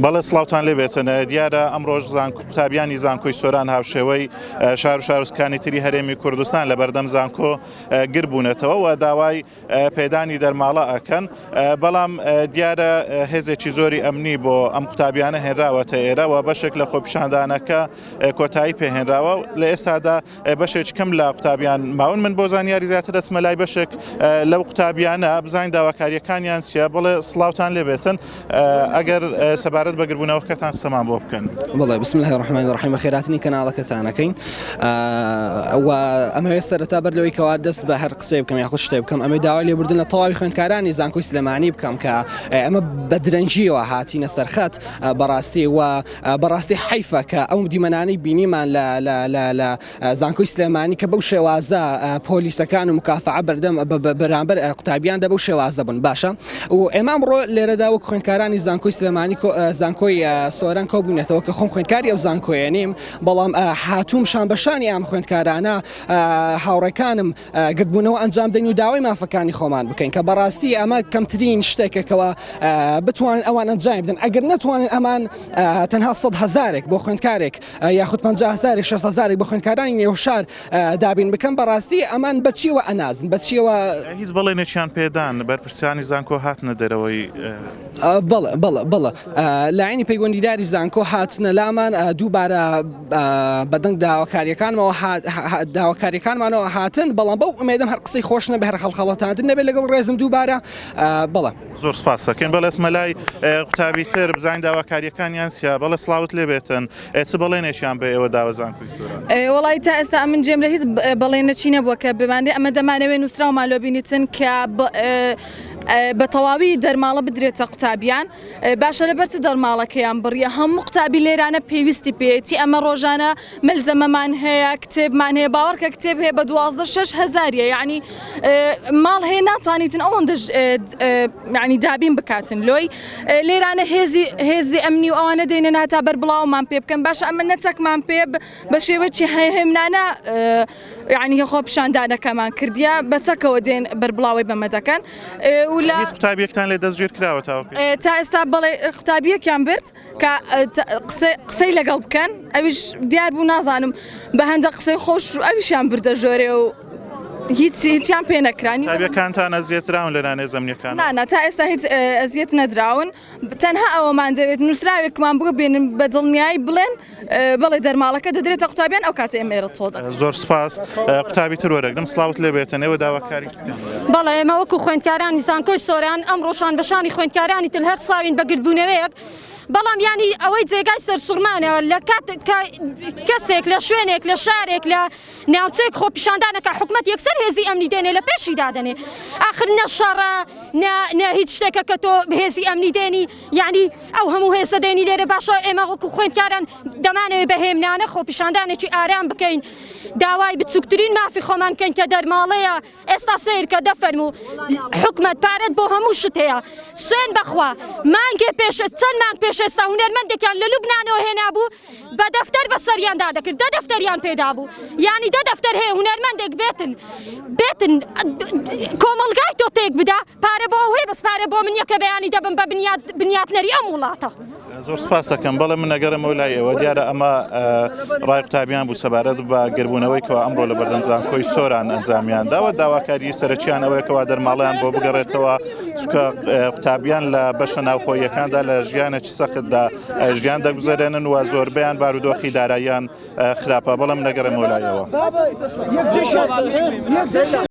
بەڵێ سڵاوتان لێبێتن دیارە ئەمڕۆژ قوتابیانی زانکۆی سۆران هاوشێوەی شار و شارۆچکانی تری هەرێمی کوردستان لە بەردەم زانکۆ گربوونەتەوە و داوای پێدانی دەرماڵە ئەکەن بەڵام دیارە هێزێکی زۆری ئەمنی بۆ ئەم قوتابیانە هێنراوەتە ئێرە و بەشێک لە خۆپیشاندانەکە کۆتایی پێهێنراوە لە ئێستادا بەشێک کەم لە قوتابیان ماون من بۆ زانیاری زیاتر دەچمە لای بەشێک لەو قوتابیانە بزانین داواکاریەکانیان چیە بڵێ سڵاوتان لێبێتن ئەگەر سەبارەت بە گربوونەوەکەتان قسەمان بۆ بکەن. بەڵێ بسم الله الرحمن الرحیم خێراتنی کەناڵەکەتانەکەین و ئەمە سەرەتا بەر لەوەی کەوا دەست بە هەر قسەی بکەم یاخود شتێ بکەم ئەمەی داوای لێبوردن لە تەواوی خوێندکارانی زانکۆی سلێمانی بکەم کە ئەمە بە درەنجیەوە هاتینە سەرخەت بەڕاستی و بەڕاستی حیفە کە ئەو دیمەنانەی بینیمان لە زانکۆی سلێمانی کە بەو شێوازە پۆلیسەکان و مکافعە بەردەم بەرامبەر قوتابیان دە بەو شێوازە بوون باشە و ئێمە ئەمڕۆ لێرەدا وەک خوێندکارانی زانکۆی سلێمانی زانکۆی سۆران کۆبوونێتەوە کە خۆم خوێندکاری ئەو زانکۆیە نیم بەڵام هاتوومشان بەشانی ئەم خوێندکارانە هاوڕێکانم گرتبوونەوە ئەنجام دەین و داوای مافەکانی خۆمان بکەین کە بەڕاستی ئەمە کەمترین شتێکەکەوە بتوانن ئەوان ئەنجام بدەن ئەگەر نەتوانن ئەمان تەنها 100,000 بۆ خوێندکارێک یاخود 50,000 60,000 بۆ خوێندکارانی نێوشار دابین بکەم بەڕاستی ئەمان بەچیوە ئەنازن بەچیەوە هیچ بەڵێنێکیان پێدان بەرپرسیانی زانکۆ هاتنە دەرەوەی بەڵێ لایەنی پەیوەندیداری زانکۆ هاتنە لامان دووبارە بەدەنگ داواکاریەکانمانەوە هاتن بەڵام بەو ئومێدەم هەر قسەی خۆش نەبێ هەر خەڵخەڵەتاندن نەبێت لەگەڵ ڕێزم دووبارە بەڵێ زۆر سپاس دەکەین بەڵێسمە لای قوتابی تر بزانین داواکاریەکانیان چیە بەڵێ سڵاوت لێبێتن چ بەڵێنێکیان بە ئێوە داوە زانکۆی سۆران وڵی تا ئێستا من جێم لە هیچ بەڵێنەچی نەبووە کە بماندێ ئەمە دەمانەوێت نووسراومان لۆ بینیتن کە بە تەواوی دەرماڵە بدرێتە قوتابیان باشە لەبەرچ دەرماڵەکەیان بڕیە هەموو قوتابی لێرانە پێویستی پێێتی ئەمە ڕۆژانە مەلزەمەمان هەیە کتێبمان هەیە باوەڕکە کتێب هەیە بە 12,000 یعنی ماڵ هەیە ناتوانیتن ئەوەندە ینی دابین بکاتن لۆی لێرانە هێزی ئەمنی و ئەوانە دێنە ناتا بەر بڵاومان پێ بکەن باشە ئەمە نەچەکمان پێ بە شێوەی هەیەهێمنانە یعنی خۆپیشاندانەکەمان کردیە بەچەکەوە دێن بەربڵاوی بەمە دەکەن هیچ قوتابیەکتان لێ دەستگیر کراوە تا ئێستا بڵێ قوتابیەکیان برد کە قسەی لەگەڵ بکەن ئەویش دیار بوو نازانم بە هەندە قسەی خۆش ئەویشیان بردە ژۆرێ و هیچیان پێ نەکرانی قوتابیەکانتان ئەزیێتراون لە نانێ زەمنیەکان نانە تا ئێستا هیچ ئەزیەت نەدراون تەنها ئەوەمان دەوێت نووسراوێکمان بگە بێنن بە دڵنیایی بڵێن بەڵێ دەرماڵەکە دەدرێتە قوتابیان ئەو کاتە ئێمێرە تۆدا زۆر سپاس قوتابی تر وەرەگرم سڵاوت لێبێتن ئێوە داواکاری بەڵێ ئێمە وەکو خوێندکارانی زانکۆی سۆران ئەمڕۆشان بەشانی خوێندکارانی تر هەر ساوین بە گرتبوونەوەیەک بەڵام ینی ئەوەی جێگای سەرسوورمانەوە لە کەسێک لە شوێنێک لە شارێک لە ناوچەیەک خۆپیشاندانەکە حکومەت یەکسەر هێزی ئەمنی دێنێ لە پێشی دادەنێ ئاخر نەشەڕە نە هیچ شتێکە کە تۆ هێزی ئەمنی دێنی یعنی ئەو هەموو هێزە دێنی لێرە باشە ئێمە وەکو خوێندکاران دەمانەوێت بەهێمنانە خۆپیشاندانێکی ئارام بکەین داوای بچووکترین مافی خۆمان بکەین کە دەرماڵەیە ئێستا سیرکە دەفەرموو حکومەت پارەت بۆ هەموو شت هەیە سوێن بەخوا مانگێ پێش چەند مانگ پێش ئێستا هونەرمەندێکیان لە لوبنانەوە هێنابوو بە دەفتەر بەسەریاندا دەکرد دە دەفتەریان پێدا بوو یعنی دە دەفتەر هەیە هونەرمەندێک بێتن کۆمەڵگای تۆ تێک بدا پارە بۆ ئەوەی بەس پارە بۆ من یەکە بەیانی دەبم بە بنیاتنەری ئەم وڵاتە زۆر سپاس دەکەم بەڵێ من نەگەرەمەوە لای ئێوە دیارە ئەمە ڕای قوتابیان بوو سەبارەت بە گربوونەوەی کەەوە ئەمڕۆ لە بەردەم زانکۆی سۆران ئەنجامیان داوە داواکاری سەرچیان ئەوەیەکەوە دەرماڵیان بۆ بگەڕێتەوە چکە قوتابیان لە بەشە ناوخۆیەکاندا لە ژیانێکی سەختدا ژیان دەگوزارێنن و زۆربیان بارودۆخی داراییان خراپە بەڵام نەگەرەمەوە لایەوە